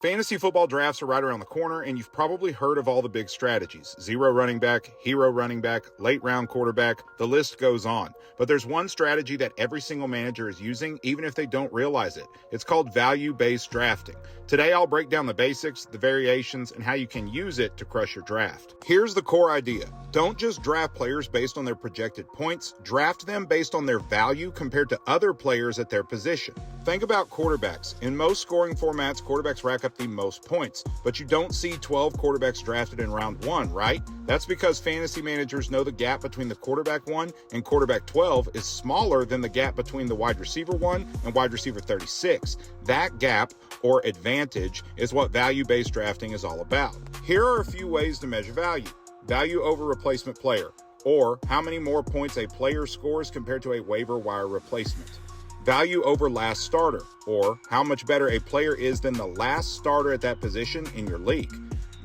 Fantasy football drafts are right around the corner, and you've probably heard of all the big strategies. Zero running back, hero running back, late round quarterback, the list goes on. But there's one strategy that every single manager is using, even if they don't realize it. It's called value-based drafting. Today, I'll break down the basics, the variations, and how you can use it to crush your draft. Here's the core idea. Don't just draft players based on their projected points, draft them based on their value compared to other players at their position. Think about quarterbacks. In most scoring formats, quarterbacks rack up the most points, but you don't see 12 quarterbacks drafted in round 1, right? That's because fantasy managers know the gap between the quarterback 1 and quarterback 12 is smaller than the gap between the wide receiver 1 and wide receiver 36. That gap, or advantage, is what value-based drafting is all about. Here are a few ways to measure value. Value over replacement player, or how many more points a player scores compared to a waiver wire replacement. Value over last starter, or how much better a player is than the last starter at that position in your league.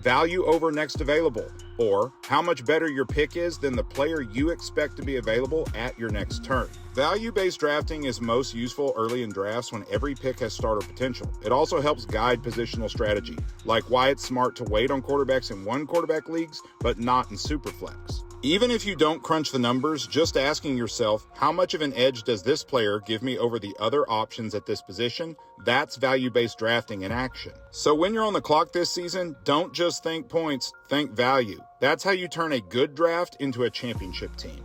Value over next available, or how much better your pick is than the player you expect to be available at your next turn. Value-based drafting is most useful early in drafts when every pick has starter potential. It also helps guide positional strategy, like why it's smart to wait on quarterbacks in one quarterback leagues, but not in Superflex. Even if you don't crunch the numbers, just asking yourself, how much of an edge does this player give me over the other options at this position? That's value-based drafting in action. So when you're on the clock this season, don't just think points, think value. That's how you turn a good draft into a championship team.